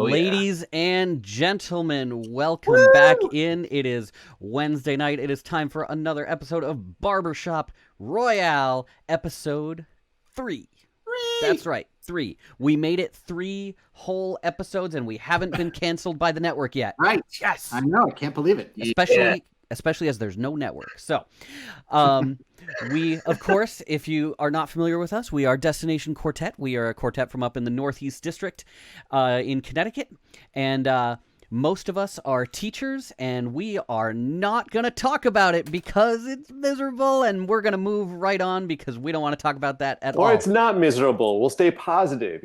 Ladies and gentlemen, welcome back in. It is Wednesday night. It is time for another episode of Barbershop Royale, episode 3. That's right, 3. We made it 3 whole episodes, and we haven't been canceled by the network yet. Right. Yes. I know. I can't believe it. Especially as there's no network. So, we, of course, if you are not familiar with us, we are Destination Quartet. We are a quartet from up in the Northeast District in Connecticut. And most of us are teachers, and we are not going to talk about it because it's miserable, and we're going to move right on because we don't want to talk about that at all. Or it's not miserable. We'll stay positive,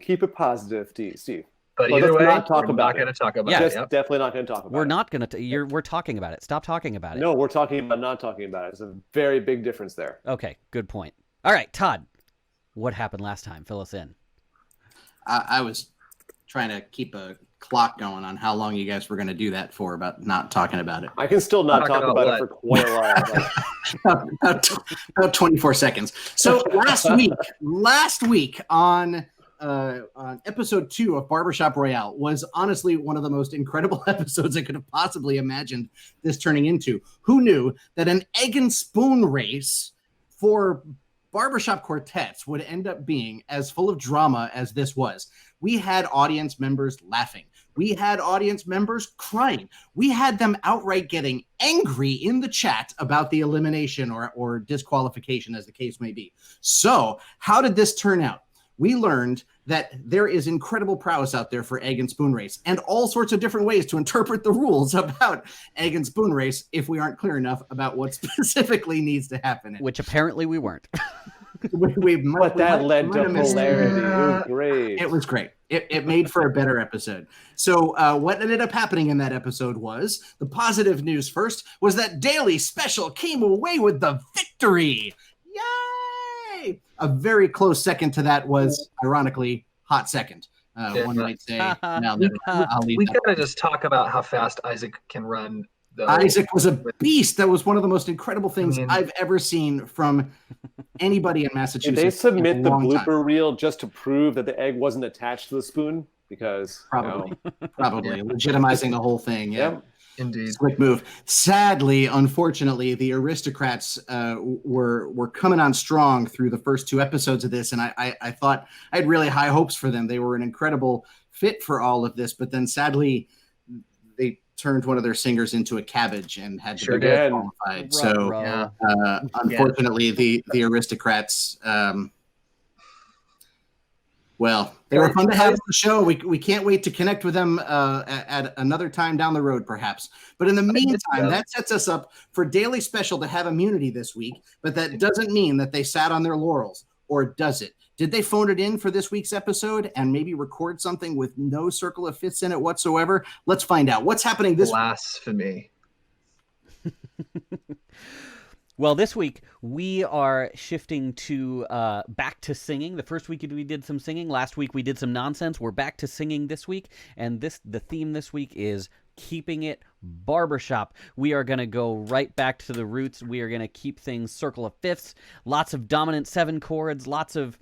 Keep it positive, Steve. But either way, we're not going to talk about it. Yep. Definitely not going to talk about it. We're not going to. We're talking about it. Stop talking about it. No, we're talking about not talking about it. There's a very big difference there. Okay, good point. All right, Todd, what happened last time? Fill us in. I was trying to keep a clock going on how long you guys were going to do that for about not talking about it. I can still not talk about it for quite a while. about 24 seconds. So last week on episode 2 of Barbershop Royale was honestly one of the most incredible episodes I could have possibly imagined this turning into. Who knew that an egg and spoon race for barbershop quartets would end up being as full of drama as this was? We had audience members laughing. We had audience members crying. We had them outright getting angry in the chat about the elimination or disqualification, as the case may be. So how did this turn out? We learned that there is incredible prowess out there for egg and spoon race and all sorts of different ways to interpret the rules about egg and spoon race if we aren't clear enough about what specifically needs to happen. Which apparently we weren't. But that led to hilarity. It was great. It was great. It made for a better episode. So what ended up happening in that episode was, the positive news first was that Daily Special came away with the victory. Yay! A very close second to that was, ironically, Hot Second. One might say. We gotta just talk about how fast Isaac can run. Isaac was a beast. That was one of the most incredible things I've ever seen from anybody in Massachusetts. Did they submit the blooper reel just to prove that the egg wasn't attached to the spoon? Because probably legitimizing the whole thing. Yeah. Indeed. Quick move. Sadly, unfortunately, the aristocrats were coming on strong through the first 2 episodes of this, and I thought I had really high hopes for them. They were an incredible fit for all of this, but then sadly, they turned one of their singers into a cabbage and had to be disqualified. So, unfortunately, the aristocrats. Well, they were fun to have on the show. We can't wait to connect with them at another time down the road, perhaps. But in the meantime, that sets us up for Daily Special to have immunity this week. But that doesn't mean that they sat on their laurels, or does it? Did they phone it in for this week's episode and maybe record something with no circle of fifths in it whatsoever? Let's find out. What's happening this week? Blasphemy. Well, this week we are shifting to back to singing. The first week we did some singing. Last week we did some nonsense. We're back to singing this week, and the theme this week is keeping it barbershop. We are going to go right back to the roots. We are going to keep things circle of fifths, lots of dominant 7 chords, lots of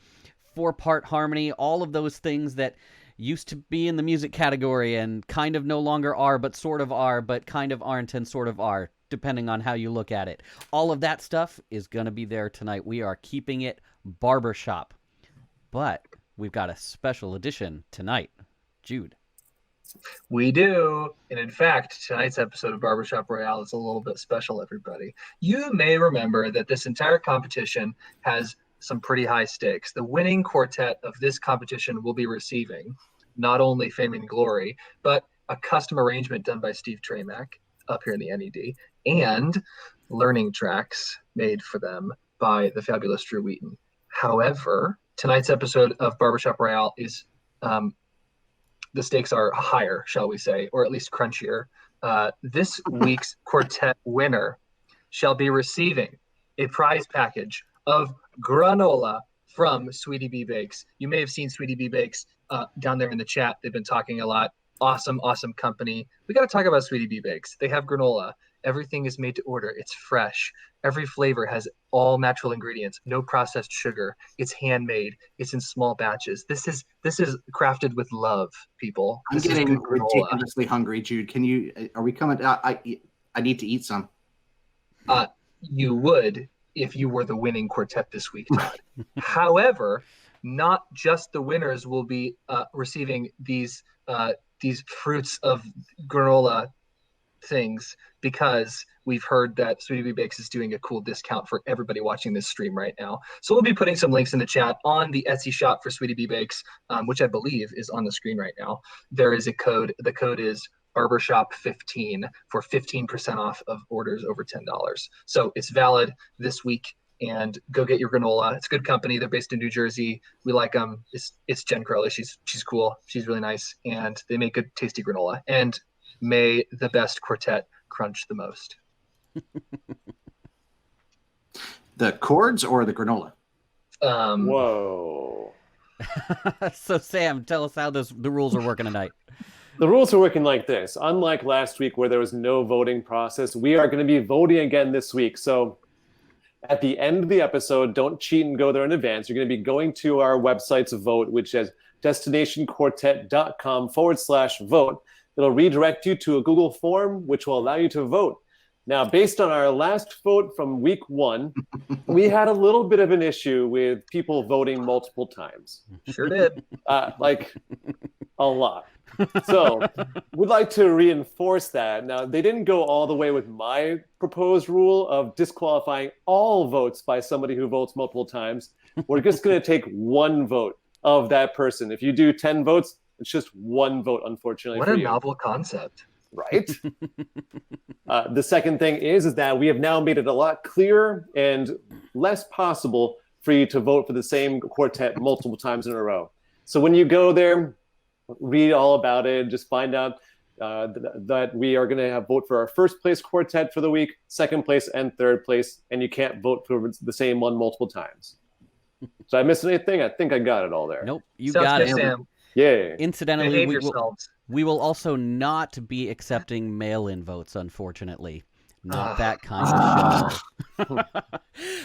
4-part harmony, all of those things that used to be in the music category and kind of no longer are, but sort of are, but kind of aren't and sort of are, depending on how you look at it. All of that stuff is going to be there tonight. We are keeping it barbershop. But we've got a special edition tonight. Jude. We do. And in fact, tonight's episode of Barbershop Royale is a little bit special, everybody. You may remember that this entire competition has some pretty high stakes. The winning quartet of this competition will be receiving not only fame and glory, but a custom arrangement done by Steve Tramack up here in the NED, and learning tracks made for them by the fabulous Drew Wheaton. However, tonight's episode of Barbershop Royale is the stakes are higher, shall we say, or at least crunchier. This week's quartet winner shall be receiving a prize package of granola from Sweetie Bee Bakes. You may have seen Sweetie Bee Bakes down there in the chat. They've been talking a lot. Awesome company. We got to talk about Sweetie Bee Bakes. They have granola, Everything is made to order. It's fresh. Every flavor has all natural ingredients, no processed sugar. It's handmade. It's in small batches. This is crafted with love, people. I'm This getting is good granola. ridiculously hungry, Jude. Are we coming? I need to eat some. You would if you were the winning quartet this week, Todd. However, not just the winners will be receiving these fruits of granola things, because we've heard that Sweetie Bee Bakes is doing a cool discount for everybody watching this stream right now. So we'll be putting some links in the chat on the Etsy shop for Sweetie Bee Bakes, which I believe is on the screen right now. There is a code. The code is Barbershop 15 for 15% off of orders over $10. So it's valid this week, and go get your granola. It's good company. They're based in New Jersey. We like them. It's Jen Crowley. She's cool. She's really nice, and they make good, tasty granola. And may the best quartet crunch the most. The chords or the granola? Whoa. So Sam, tell us how the rules are working tonight. The rules are working like this. Unlike last week where there was no voting process, we are going to be voting again this week. So at the end of the episode, don't cheat and go there in advance. You're going to be going to our website's vote, which is destinationquartet.com/vote. It'll redirect you to a Google form, which will allow you to vote. Now, based on our last vote from week 1, we had a little bit of an issue with people voting multiple times. Sure did. Like a lot. So we'd like to reinforce that. Now, they didn't go all the way with my proposed rule of disqualifying all votes by somebody who votes multiple times. We're just going to take one vote of that person. If you do 10 votes, it's just one vote, unfortunately. What a novel concept. Right? The second thing is that we have now made it a lot clearer and less possible for you to vote for the same quartet multiple times in a row. So when you go there, read all about it, just find out that we are going to have vote for our first place quartet for the week, second place, and third place, and you can't vote for the same one multiple times. Did I miss anything? I think I got it all there. Nope, you Sounds got good, it. Sam. Yeah. Incidentally, Behave yourselves. we will also not be accepting mail-in votes, unfortunately. Not that kind of show.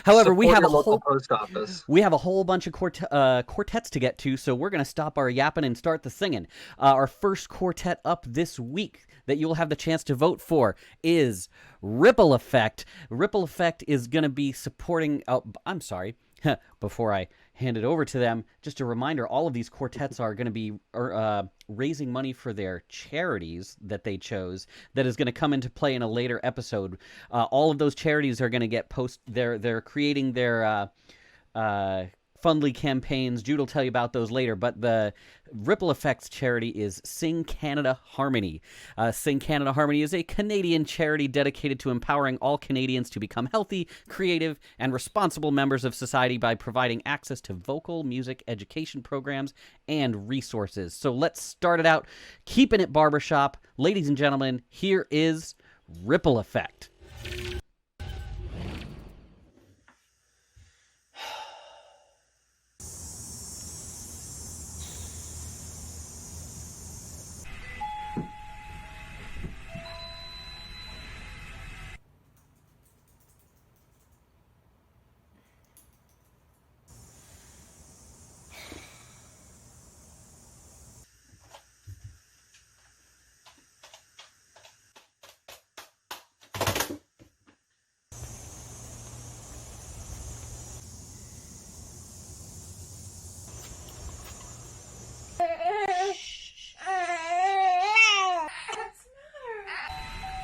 However, we have a local whole post office. We have a whole bunch of quartets to get to, so we're going to stop our yapping and start the singing. Our first quartet up this week that you'll have the chance to vote for is Ripple Effect. Ripple Effect is going to be supporting... Oh, I'm sorry. Before I hand it over to them, just a reminder, all of these quartets are going to be raising money for their charities that they chose that is going to come into play in a later episode. All of those charities are going to get they're creating their Fundly campaigns. Jude will tell you about those later, but the Ripple Effects charity is Sing Canada Harmony. Sing Canada Harmony is a Canadian charity dedicated to empowering all Canadians to become healthy, creative, and responsible members of society by providing access to vocal music education programs and resources. So let's start it out. Keepin' it Barbershop. Ladies and gentlemen, here is Ripple Effect.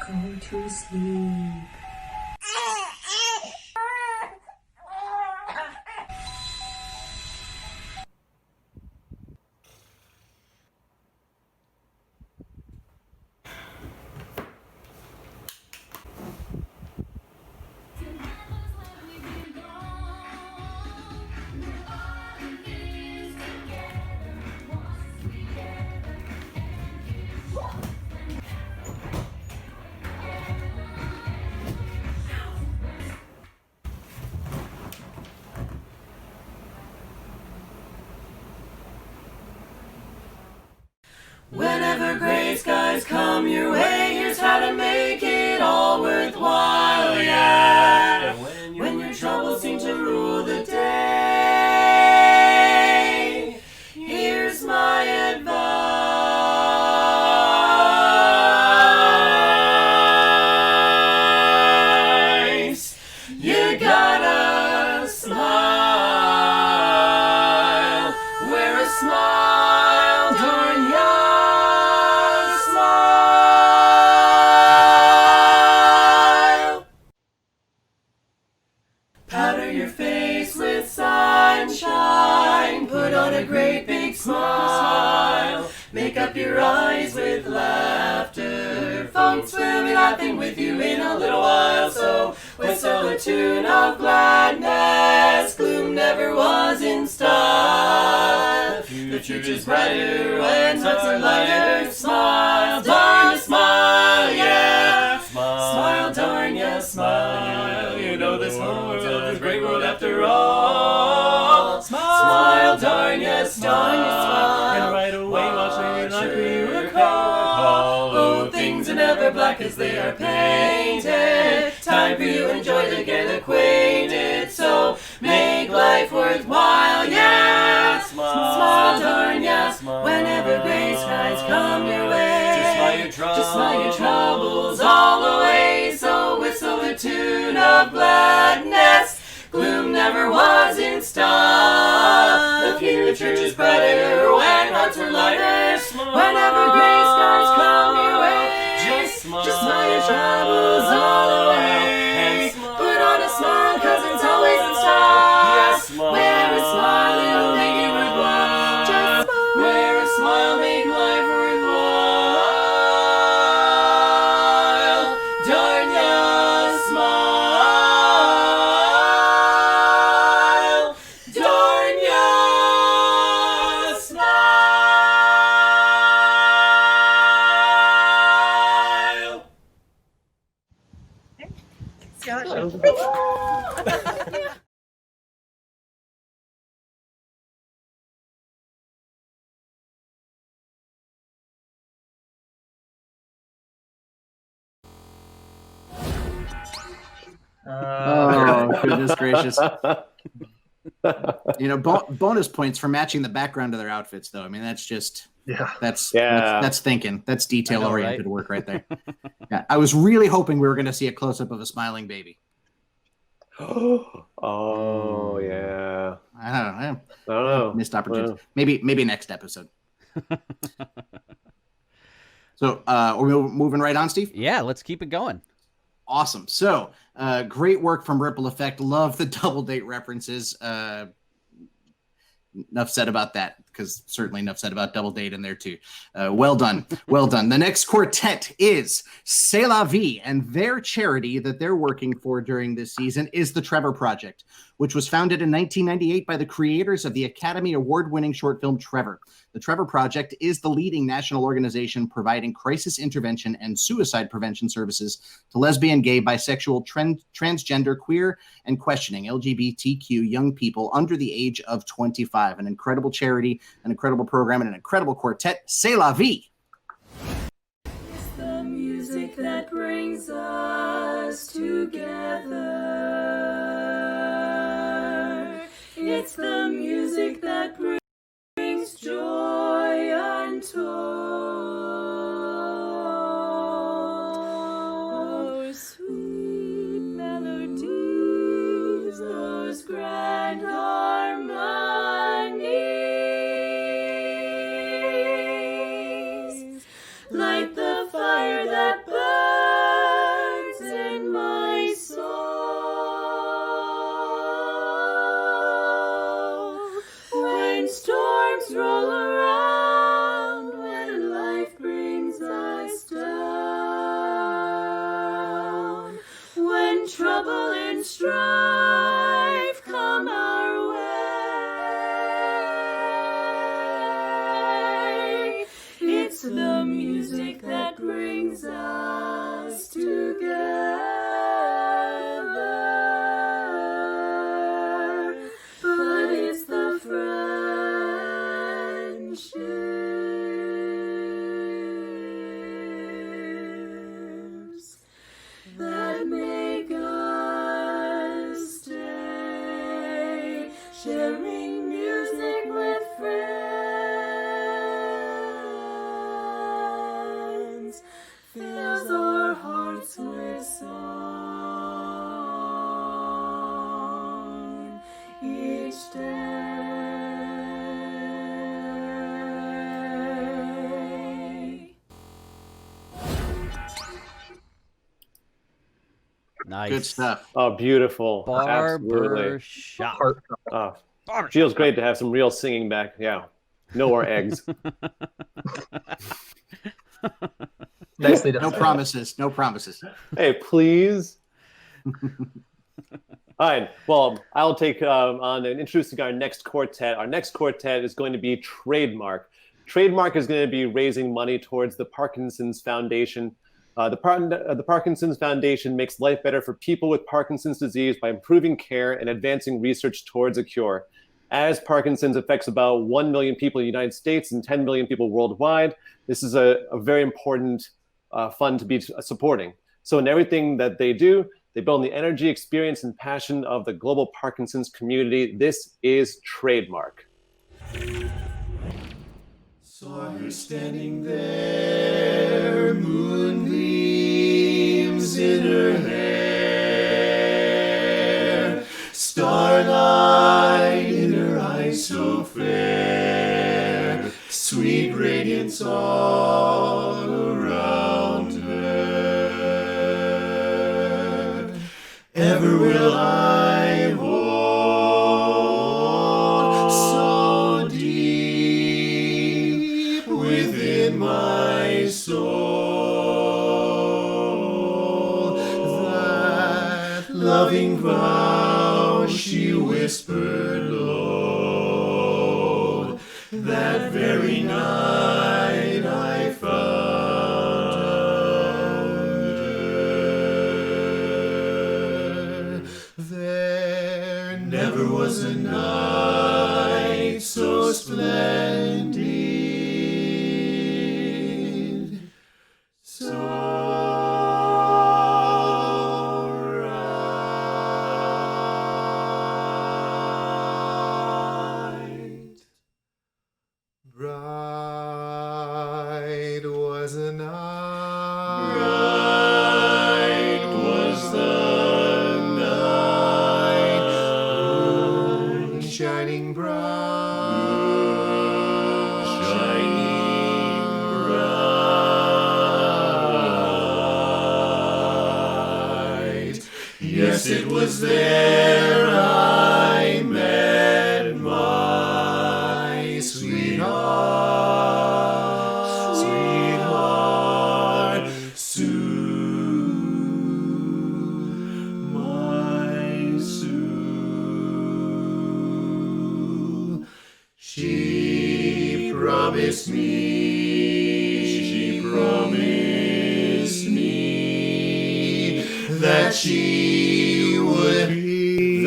Go to sleep. Whenever gray skies come your way, here's how to make it all worth songs. We'll be laughing with you in a little while. So whistle a tune of gladness. Gloom never was in style. The future's brighter when hearts are lighter. Smile, darn ya, smile, yeah. Smile, darn ya, smile. You know this whole world is a great world after all. Smile, darn ya, smile. And right away watch me like we recall. Oh, things are never black as they are painted. Time for you and joy to get acquainted. So make life worthwhile, yeah. Smile, darn ya. Whenever gray skies come your way, just smile your troubles all away. So whistle the tune of gladness. Gloom never was in style. The future is brighter when hearts are lighter. Whenever gray skies come your way, just smile your troubles all away. And put on a smile, 'cause it's always in style. Wear a smile, it'll make it worthwhile. Just wear a smile, make life worthwhile. Darn ya, smile. Darn ya, smile. Oh, goodness gracious. Bonus points for matching the background to their outfits, though. I mean, that's just Yeah. that's thinking. That's detail oriented right? work right there. Yeah, I was really hoping we were going to see a close up of a smiling baby. Oh yeah. I don't know. I don't know. Missed opportunity. Well. Maybe next episode. So we're moving right on, Steve. Yeah, let's keep it going. Awesome. So great work from Ripple Effect. Love the double date references. Enough said about that, because certainly enough said about double date in there too. Well done. Well done. The next quartet is C'est La Vie, and their charity that they're working for during this season is the Trevor Project, which was founded in 1998 by the creators of the Academy Award-winning short film Trevor. The Trevor Project is the leading national organization providing crisis intervention and suicide prevention services to lesbian, gay, bisexual, transgender, queer, and questioning LGBTQ young people under the age of 25. An incredible charity, an incredible program, and an incredible quartet. C'est La Vie! It's the music that brings us together. It's the music that brings joy untold. Those sweet melodies, those grand harmonies, light the fire that burns in my soul. When storms roll around, when life brings us down, when trouble and strife come our way, it's the music that brings us together, but it's the friendships that make us stay, sharing music with friends fills our hearts with song each day. Nice. Good stuff. Oh, beautiful. Absolutely. Barbershop. Oh, Barbershop. feels great to have some real singing back. Yeah. No more eggs. Nicely done. No promises. No promises. Hey, please. All right. Well, I'll take on introducing our next quartet. Our next quartet is going to be Trademark. Trademark is going to be raising money towards the Parkinson's Foundation. The Parkinson's Foundation makes life better for people with Parkinson's disease by improving care and advancing research towards a cure. As Parkinson's affects about 1 million people in the United States and 10 million people worldwide, this is a very important fund to be supporting. So in everything that they do, they build on the energy, experience, and passion of the global Parkinson's community. This is Trademark. Saw her standing there, moonbeams in her hair, starlight in her eyes so fair, sweet radiance all around her. Ever will I hold so deep within my soul that loving vow she whispered low. That very night I found her. There never was a night so splendid, so right. Bright was the night. Bright was the night. Moon shining bright. Shining bright. Yes, it was there I met my sweetheart, sweetheart, Sue, my Sue. She promised me that she would be.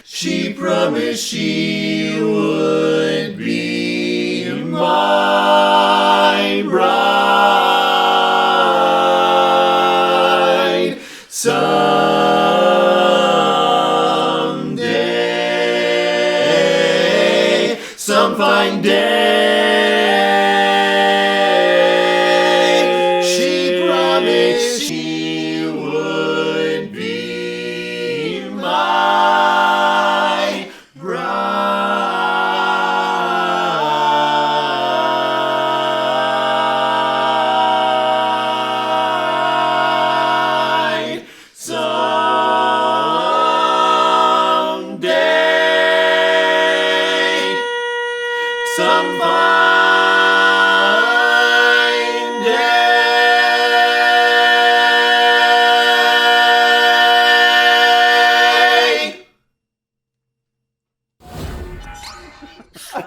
She promised she would be my bride someday, some fine day. She promised she would be my bride someday, some fine day.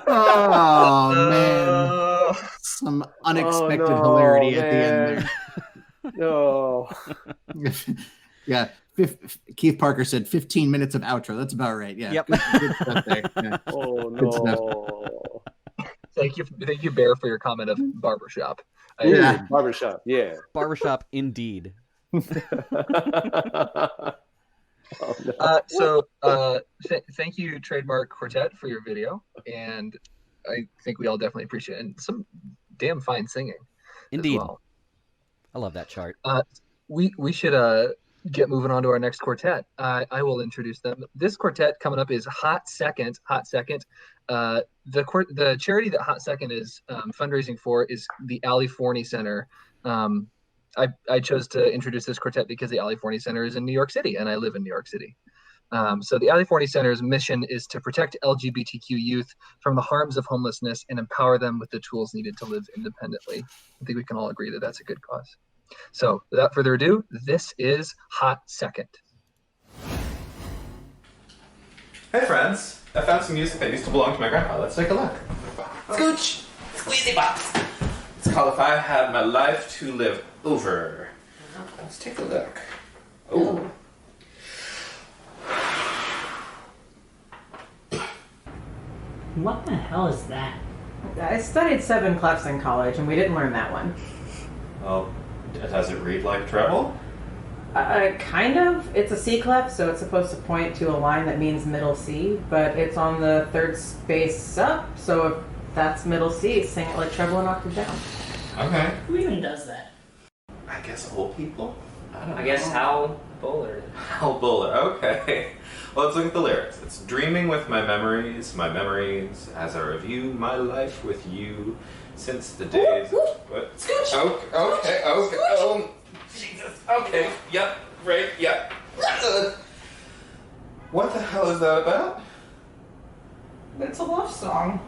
Oh man, Oh, some unexpected Oh, no, hilarity at the end No. there. Yeah, Keith Parker said 15 minutes of outro. That's about right. Yeah. Yep. Good stuff there. Yeah. Oh Good stuff. no. thank you, Bear, for your comment of Barbershop. I- Ooh, Yeah. Barbershop, yeah. Barbershop, indeed. Oh, no. Thank you, Trademark Quartet, for your video, and I think we all definitely appreciate it. And some damn fine singing Indeed. as well. I love that chart. We should get moving on to our next quartet. I will introduce them. This quartet coming up is Hot Second. Hot Second. The charity that Hot Second is fundraising for is the Ali Forney Center. I chose to introduce this quartet because the Ali Forney Center is in New York City, and I live in New York City. So the Ali Forney Center's mission is to protect LGBTQ youth from the harms of homelessness and empower them with the tools needed to live independently. I think we can all agree that that's a good cause. So without further ado, this is Hot Second. Hey friends, I found some music that used to belong to my grandpa. Let's take a look. Scooch! Squeezy box! It's called If I Had My Life to Live Over. Let's take a look. Oh. What the hell is that? I studied 7 clefs in college, and we didn't learn that one. Oh, does it read like treble? Kind of. It's a C clef, so it's supposed to point to a line that means middle C, but it's on the 3rd space up, so if that's middle C, sing it like treble and octave down. Okay. Who even does that? I guess old people? I don't know. I guess Hal Bowler. Hal Bowler, okay. Well, let's look at the lyrics. It's dreaming with my memories, as I review my life with you since the days of... What? Okay. Jesus. Okay. Yep. Right. Yep. What the hell is that about? It's a love song.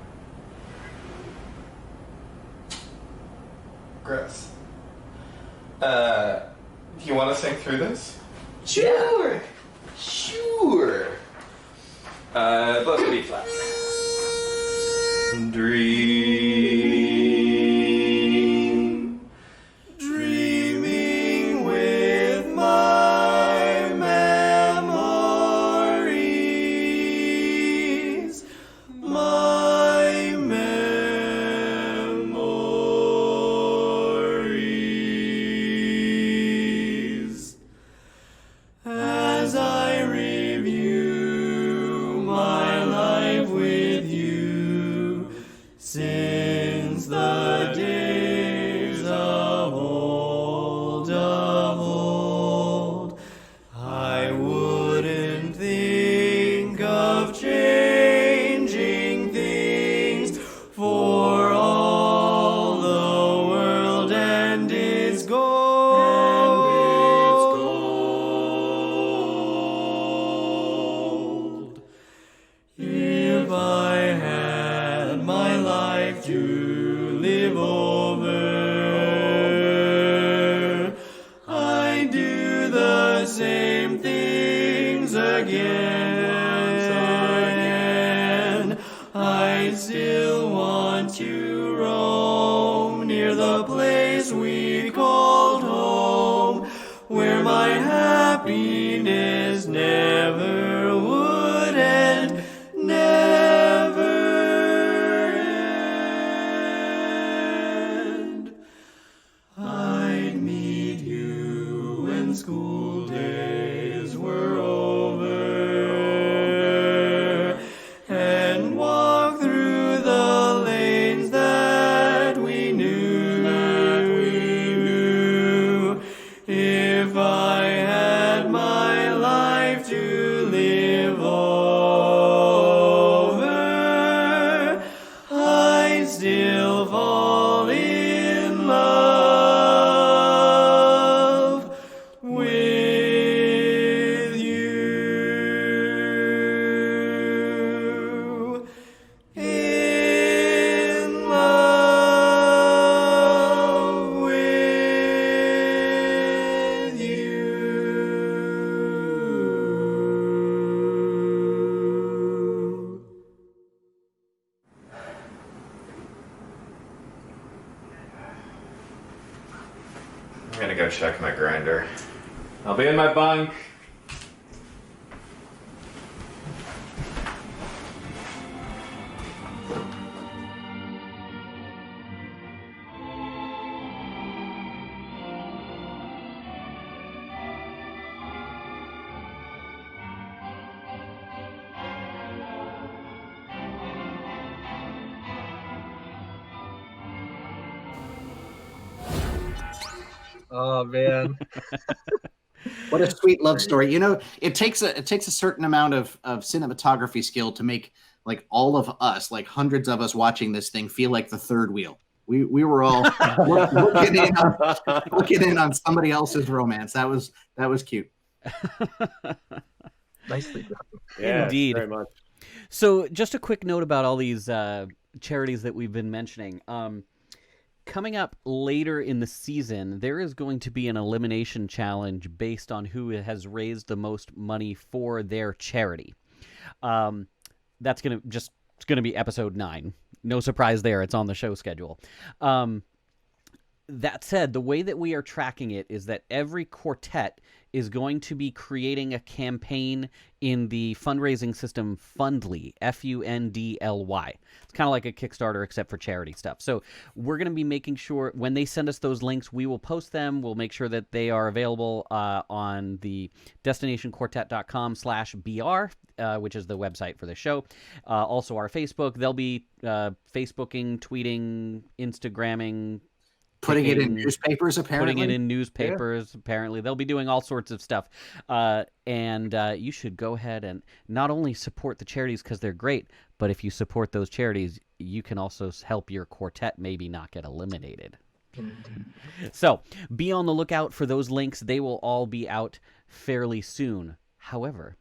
Gross. Do you want to sing through this? Sure. Sure. Both B flat. Dreaming with my memories, as I review my life with you since the days of old. I wouldn't think of changing things for all the world and its gold. If I had my life to live over, I'd do the same things again. I still want to roam near the place we called home, where my happiness never would end, never end. I'd meet you when school days were over and walk through the lanes that we knew. If I had my life to live over, I still fall in love with you. In love with you. I'm gonna go check my grinder. I'll be in my bunk. Oh man. What a sweet love story. You know, it takes a certain amount of cinematography skill to make like all of us, like hundreds of us watching this thing, feel like the third wheel. We were all looking in on somebody else's romance. That was cute. Nicely done. Yeah, Indeed. very much. So, just a quick note about all these charities that we've been mentioning. Coming up later in the season, there is going to be an elimination challenge based on who has raised the most money for their charity. That's it's gonna be episode 9. No surprise there. It's on the show schedule. That said, the way that we are tracking it is that every quartet is going to be creating a campaign in the fundraising system Fundly, Fundly. It's kind of like a Kickstarter except for charity stuff. So we're going to be making sure when they send us those links, we will post them. We'll make sure that they are available on the destinationquartet.com/BR, which is the website for the show. Also our Facebook. They'll be Facebooking, tweeting, Instagramming, Putting it in newspapers, apparently. Putting it in newspapers, apparently. They'll be doing all sorts of stuff. And you should go ahead and not only support the charities because they're great, but if you support those charities, you can also help your quartet maybe not get eliminated. So be on the lookout for those links. They will all be out fairly soon. However,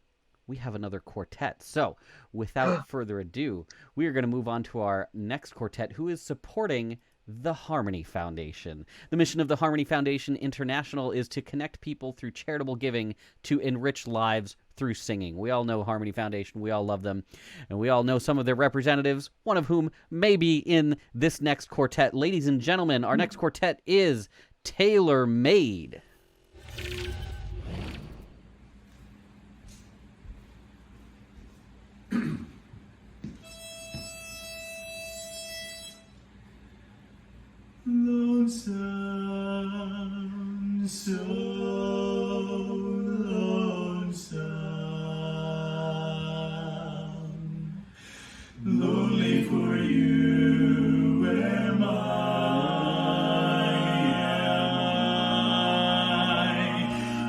we have another quartet. So without further ado, we are going to move on to our next quartet who is supporting the Harmony Foundation. The mission of the Harmony Foundation International is to connect people through charitable giving to enrich lives through singing. We all know Harmony Foundation. We all love them. And we all know some of their representatives, one of whom may be in this next quartet. Ladies and gentlemen, our next quartet is Tailor Made. Lonesome, so lonesome, lonely for you am I.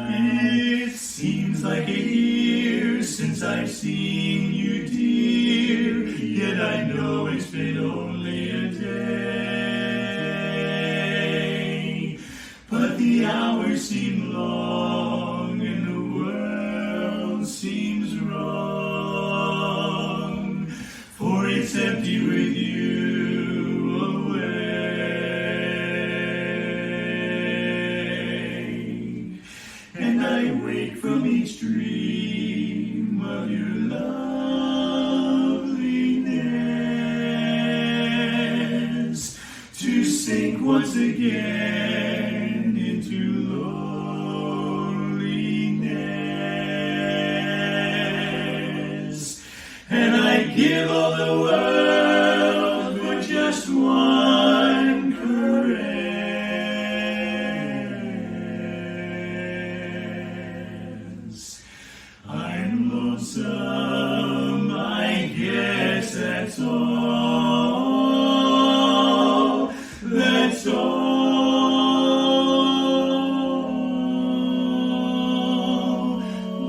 It seems like a year since I've seen you, dear, yet I know it's been only a day. But the hours seem long and the world seems wrong, for it's empty with you away. And I wake from each dream of your loveliness to sink once again into loneliness. And I give all the world for just one caress. I'm lonesome, I guess that's all. That's all.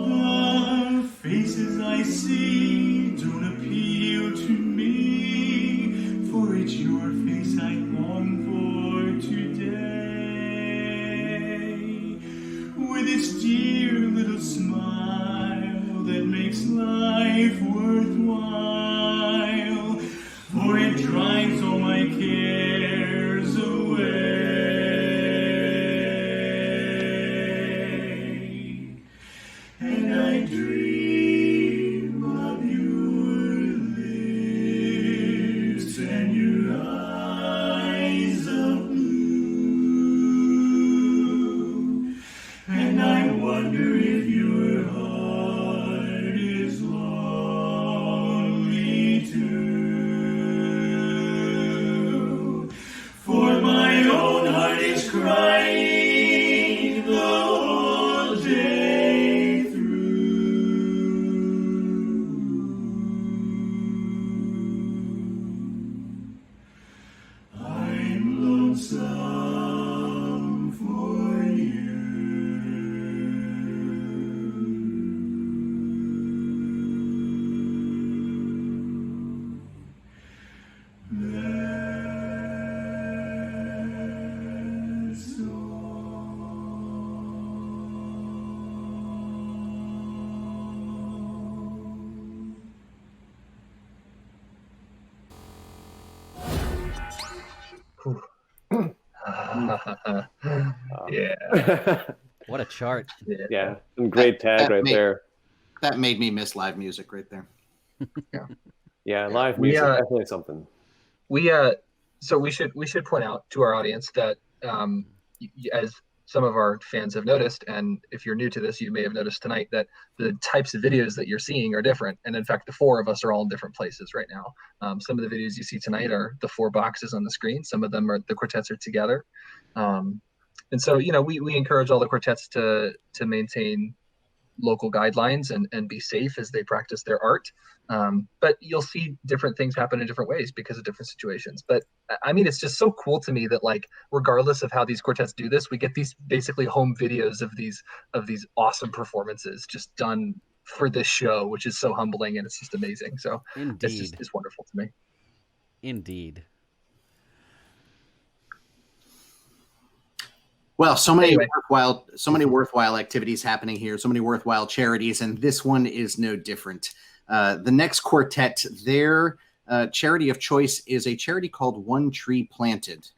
The faces I see don't appeal to me, for it's your face I long for today. With its dear little smile that makes life worthwhile, for it drives all my cares away. And I dream of your lips and your eyes of blue, and I wonder if your heart is lonely too. For my own heart is crying the whole day through. I'm lonesome for you. That's all. Yeah. What a chart. Yeah, some great tag right there. That made me miss live music right there. Yeah, live music, definitely something. So we should point out to our audience that as some of our fans have noticed, and if you're new to this, you may have noticed tonight that the types of videos that you're seeing are different. And in fact, the four of us are all in different places right now. Some of the videos you see tonight are the four boxes on the screen. Some of them are the quartets are together. And so, we encourage all the quartets to maintain local guidelines and be safe as they practice their art. But you'll see different things happen in different ways because of different situations. But I mean, it's just so cool to me that, like, regardless of how these quartets do this, we get these basically home videos of these awesome performances just done for this show, which is so humbling, and it's just amazing. So it's wonderful to me. Indeed. Well, so many worthwhile activities happening here, so many worthwhile charities, and this one is no different. The next quartet, their charity of choice is a charity called One Tree Planted.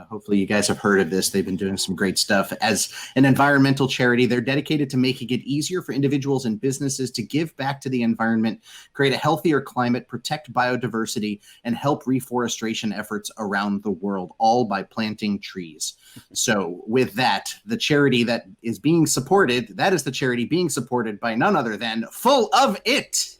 Hopefully you guys have heard of this. They've been doing some great stuff. As an environmental charity, they're dedicated to making it easier for individuals and businesses to give back to the environment, create a healthier climate, protect biodiversity, and help reforestation efforts around the world, all by planting trees. So with that, the charity that is being supported, that is the charity being supported by none other than Full of It.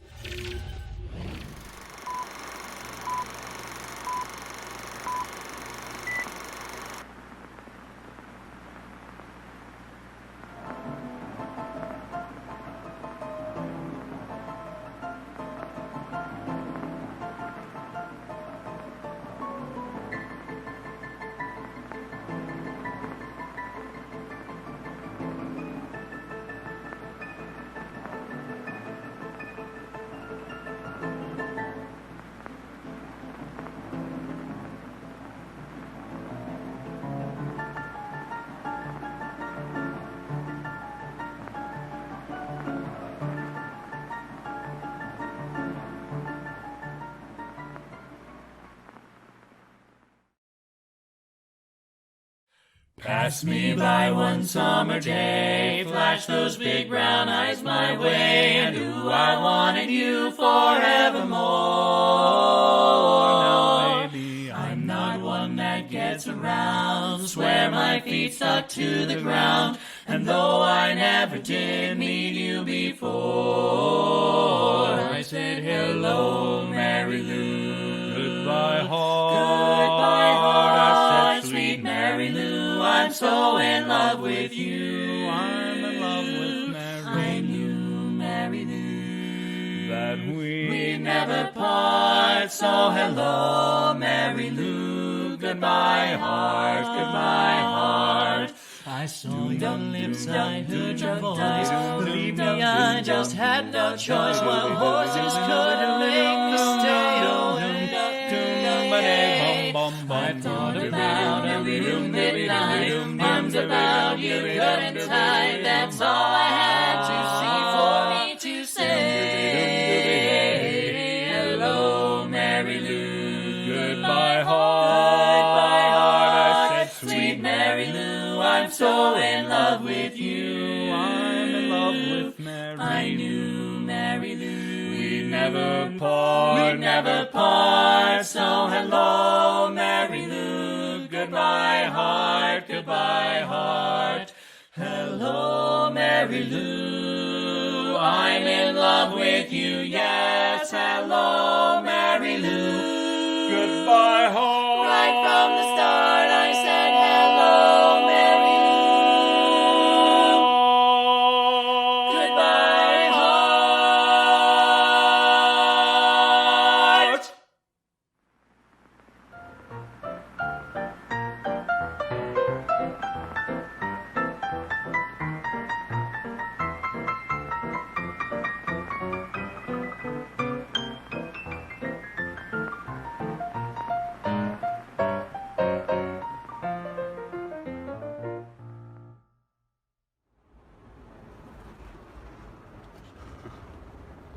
Pass me by one summer day, flash those big brown eyes my way, and ooh, I wanted you forevermore. Now, baby, I'm not one that gets around, swear my feet stuck to the ground, and though I never did meet you before, I said hello, Mary Lou. Goodbye, heart. Goodbye, heart. Sweet Mary Lou. I'm so in love with you. I'm in love with Mary. I knew, Mary Lou, that we'd never part. So hello, Mary Lou. Goodbye, heart. Goodbye, heart. I saw your lips, I heard your voice. Believe me, I just had no choice. While horses couldn't make me stay away. I thought about every room midnight, arms about you, good and tight. That's all I had to see for me to say. Hello, Mary Lou. Goodbye, heart. Goodbye, heart. I said, sweet Mary Lou, I'm so in love with you. I'm in love with Mary. I knew, Mary Lou, we'd never part. We'd never part. So hello, Mary Lou. Goodbye, heart. Goodbye, heart. Hello, Mary Lou. I'm in love with you. Yes, hello, Mary Lou. Goodbye, heart. Right from the start, I said hello, Mary Lou. Goodbye, heart.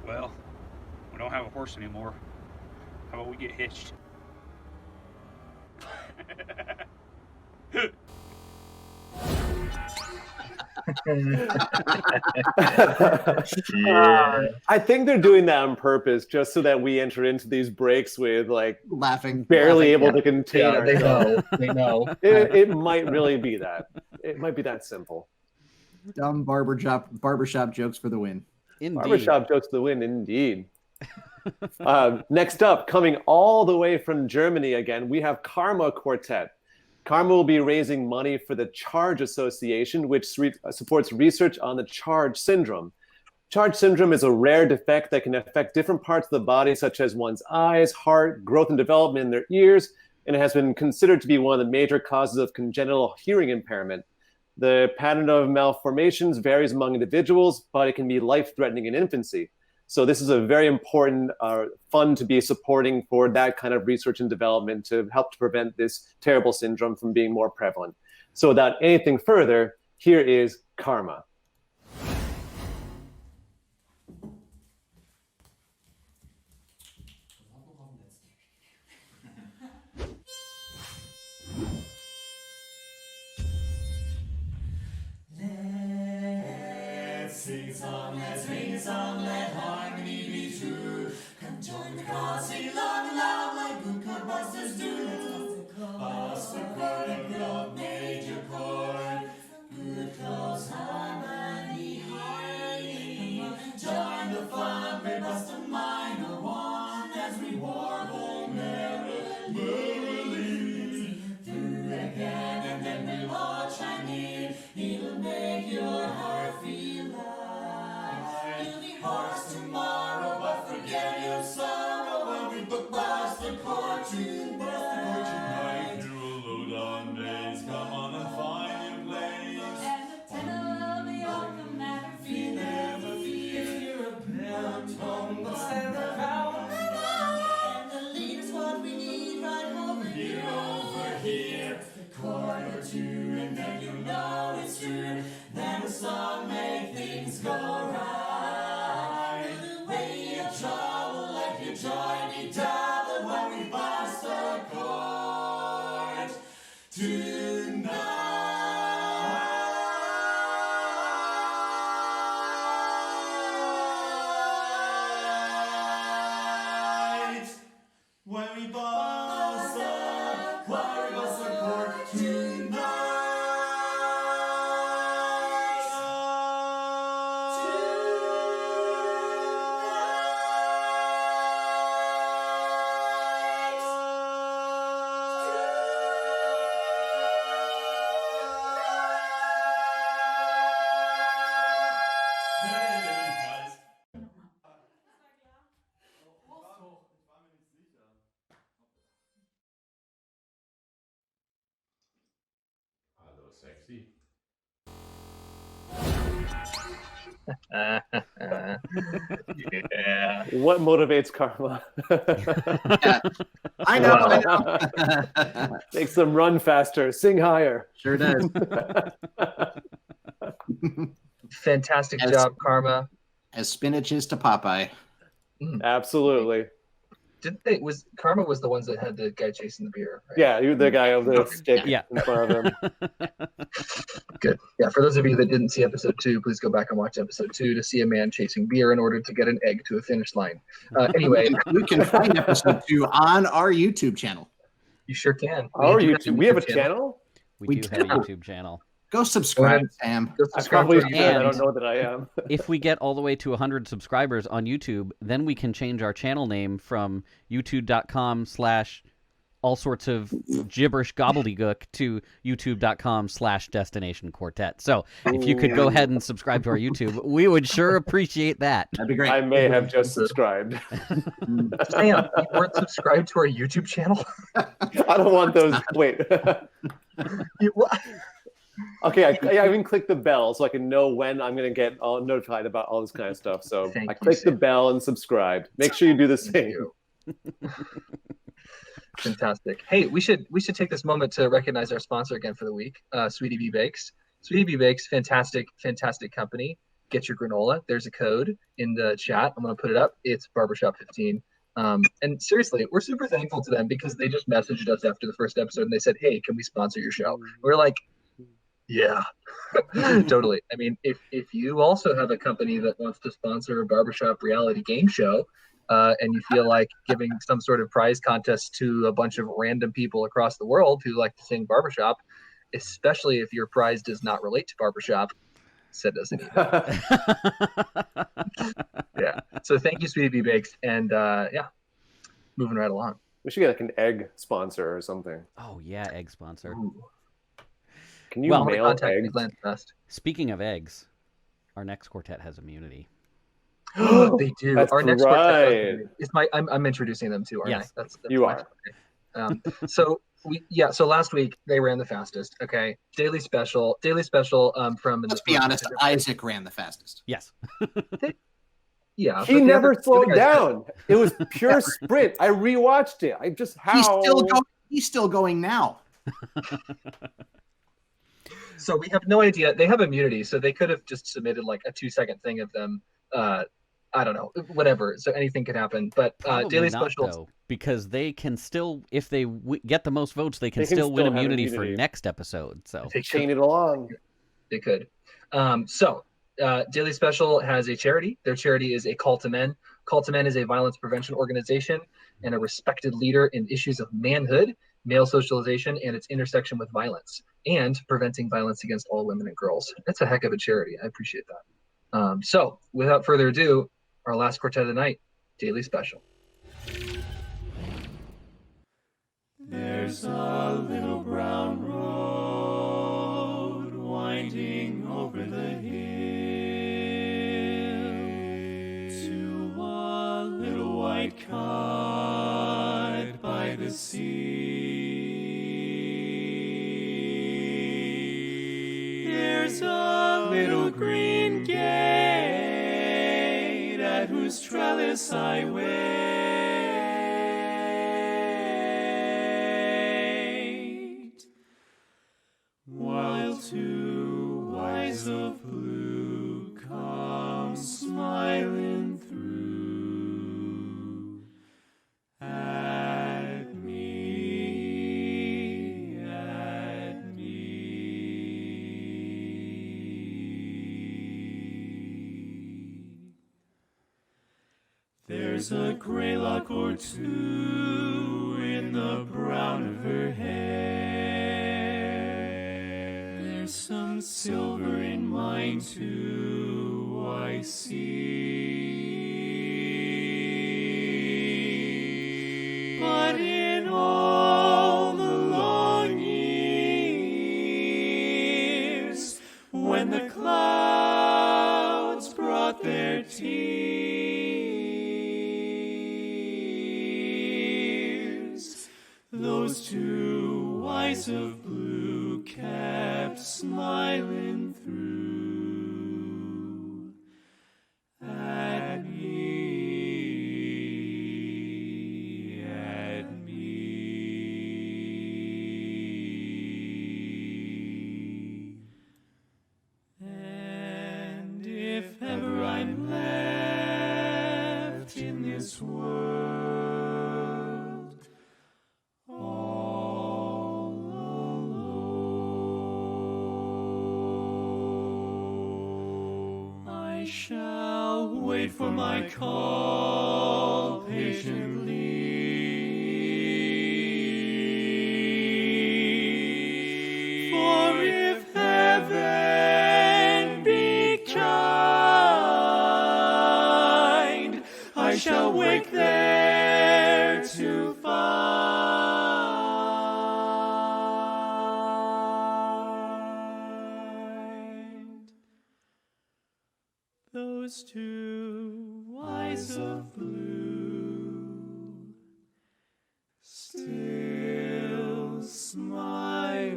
Well, we don't have a horse anymore. How about we get hitched? I think they're doing that on purpose, just so that we enter into these breaks with like laughing, barely able to contain ourselves. They know. It might really be that. It might be that simple. Dumb barbershop jokes for the win. Indeed. Barbershop jokes for the win, indeed. Next up, coming all the way from Germany again, we have Karma Quartet. Karma will be raising money for the CHARGE Association, which supports research on the CHARGE syndrome. CHARGE syndrome is a rare defect that can affect different parts of the body, such as one's eyes, heart, growth and development in their ears, and it has been considered to be one of the major causes of congenital hearing impairment. The pattern of malformations varies among individuals, but it can be life-threatening in infancy. So this is a very important fund to be supporting for that kind of research and development to help to prevent this terrible syndrome from being more prevalent. So without anything further, here is Karma. Let's sing a song, let's ring a song, let harmony be true. Come join the cause, sing along aloud like good busters do. Bust the chord and good old major chord. Good close harmony. Join the fun, we bust a minor one as we warble merrily. Through again and then we'll all chime in. It'll make your heart feel light. You'll be hoarse tomorrow, but forget your sorrow when we bust the chord tonight. Hear a load on bass, come on and find your place. And the tenor of the organ never feel, never feel. You're a bell tone, but stand the power. And the lead is what we need right over here, over here. A chord or two, and then you know it's true. Then the song make things go right. Put away your trouble, let your joy be double when we bust a chord tonight. When we bust a chord Hello, sexy. Yeah. What motivates Karma? I know. Makes them run faster, sing higher. Sure does. Fantastic job, Karma. As spinach is to Popeye. Absolutely. Didn't they? Was Karma was the ones that had the guy chasing the beer? Right? Yeah, you're the guy over the stick Yeah. in front of him. Good. Yeah. For those of you that didn't see episode 2, please go back and watch episode 2 to see a man chasing beer in order to get an egg to a finish line. Anyway, You can find episode 2 on our YouTube channel. you sure can. Our YouTube. We have a channel? We We do have a do. YouTube channel. Go subscribe, Go Sam. Go I subscribe probably to our should. I YouTube. don't know that I am. If we get all the way to 100 subscribers on YouTube, then we can change our channel name from youtube.com/all sorts of gibberish gobbledygook to youtube.com/destination quartet. So if you could go ahead and subscribe to our YouTube, we would sure appreciate that. That'd be great. I may have just subscribed. Sam, you weren't subscribed to our YouTube channel? I don't want those. Wait. What? Okay, I even clicked the bell so I can know when I'm going to get all notified about all this kind of stuff. So Thank I you, clicked the Sam. bell and subscribed. Make sure you do the Thank same. you. Fantastic. Hey, we should take this moment to recognize our sponsor again for the week, Sweetie Bee Bakes. Sweetie Bee Bakes, fantastic company. Get your granola. There's a code in the chat. I'm going to put it up. It's Barbershop 15. And seriously, we're super thankful to them because they just messaged us after the first episode and they said, "Hey, can we sponsor your show?" We're like, Yeah, totally. I mean, if you also have a company that wants to sponsor a barbershop reality game show, and you feel like giving some sort of prize contest to a bunch of random people across the world who like to sing barbershop, especially if your prize does not relate to barbershop, send us an email. Yeah. So thank you, Sweetie Bee Bakes, and yeah, moving right along. We should get like an egg sponsor or something. Oh yeah, egg sponsor. Ooh. Can you Well, mail Contact eggs? Midland Fest. Speaking of eggs, our next quartet has immunity. They do. That's Our next right. quartet is my. I'm introducing them too, aren't Yes. I? That's You my are. So so last week they ran the fastest. Okay, daily special from. Let's be honest, Isaac ran the fastest. Yes. Yeah, He never slowed down. It was pure sprint. I rewatched it. I just He's still going now. So we have no idea. They have immunity, so they could have just submitted like a 2-second thing of them. I don't know, whatever. So anything could happen. But Probably daily not, specials, though, because they can still, if they get the most votes, they can still win have immunity for next episode. So they chain it along. They could. Daily Special has a charity. Their charity is a Call to Men. Call to Men is a violence prevention organization and a respected leader in issues of manhood, male socialization, and its intersection with violence, and preventing violence against all women and girls. That's a heck of a charity. I appreciate that. So, without further ado, our last quartet of the night, Daily Special. There's a little brown road winding over the hill to a little white cot by the sea. There's a little green gate at whose trellis I wait, while two eyes of blue come smiling through at me, at me. There's a gray lock or two in the brown of her hair. There's some silver in mine too, I see. But in all the long years, when the clouds brought their tears, those two eyes of blue kept smiling through at me, at me. And if ever I'm left in this world all alone, I shall wait for my call patiently. For if heaven be kind, I shall wake there to find those two eyes of blue still smiling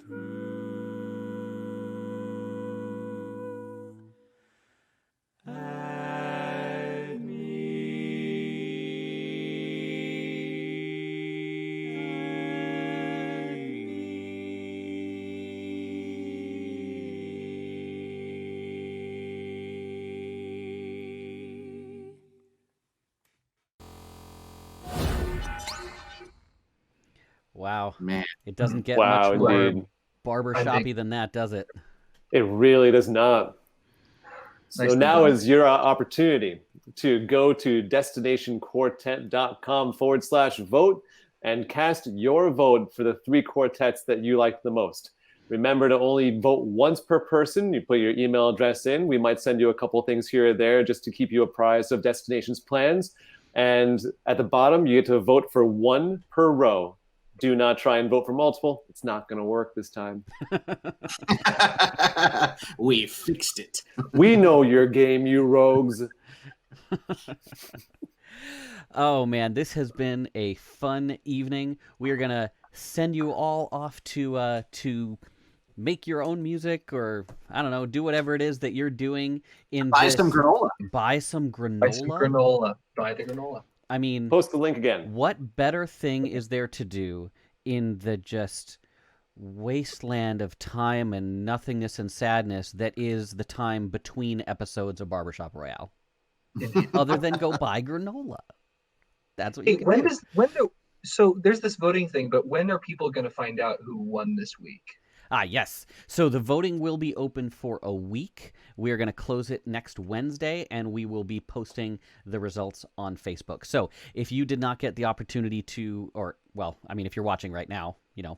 through at me. wow, Man. it doesn't get Wow, much more indeed. barbershoppy than that, does it? It really does not. So Nicely now done. is your opportunity to go to destinationquartet.com/vote and cast your vote for the 3 quartets that you like the most. Remember to only vote once per person. You put your email address in. We might send you a couple things here or there just to keep you apprised of Destination's plans. And at the bottom, you get to vote for 1 per row. Do not try and vote for multiple. It's not going to work this time. We fixed it. We know your game, you rogues. Oh man, this has been a fun evening. We are gonna send you all off to make your own music, or I don't know, do whatever it is that you're doing. Buy some granola. Buy some granola. Buy some granola. Buy the granola. I mean, post the link again. What better thing is there to do in the just wasteland of time and nothingness and sadness that is the time between episodes of Barbershop Royale, other than go buy granola? That's what you can do. So there's this voting thing, but when are people going to find out who won this week? Yes. So the voting will be open for a week. We are going to close it next Wednesday, and we will be posting the results on Facebook. So if you did not get the opportunity to, or, well, I mean, if you're watching right now, you know,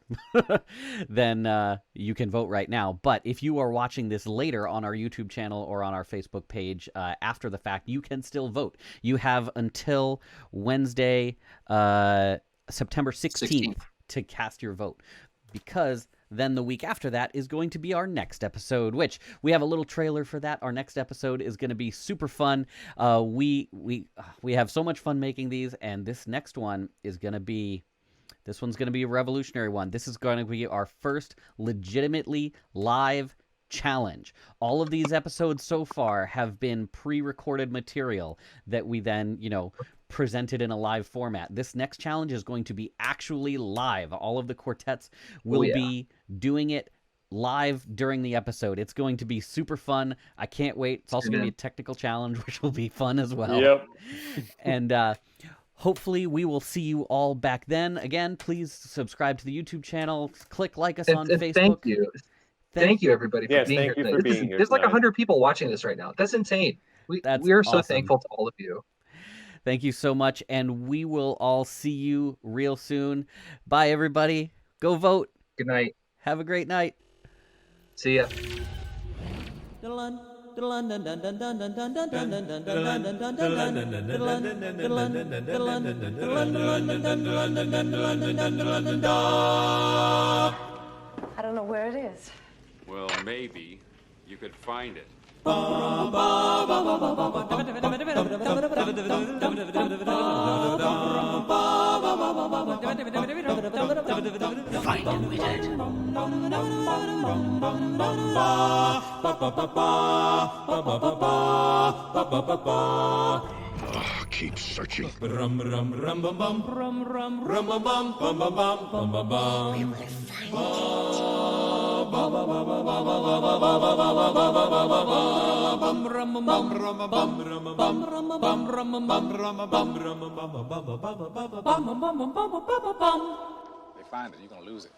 then you can vote right now. But if you are watching this later on our YouTube channel or on our Facebook page after the fact, you can still vote. You have until Wednesday, September 16th to cast your vote, because then the week after that is going to be our next episode, which we have a little trailer for that. Our next episode is going to be super fun. We have so much fun making these, and this next one is going to be, this one's going to be a revolutionary one. This is going to be our first legitimately live challenge. All of these episodes so far have been pre-recorded material that we then, you know, presented in a live format. This next challenge is going to be actually live. All of the quartets will be doing it live during the episode. It's going to be super fun. I can't wait. It's also going to be a technical challenge, which will be fun as well. Yep. And hopefully we will see you all back then. Again, please subscribe to the YouTube channel. Click like us on Facebook. Thank you. Thank you, everybody, for being here. For being here There's like 100 people watching this right now. That's insane. We are so thankful to all of you. Thank you so much, and we will all see you real soon. Bye, everybody. Go vote. Good night. Have a great night. See ya. I don't know where it is. Well, maybe you could find it. Find wizard. Keep searching. We will They find it, you're gonna lose it.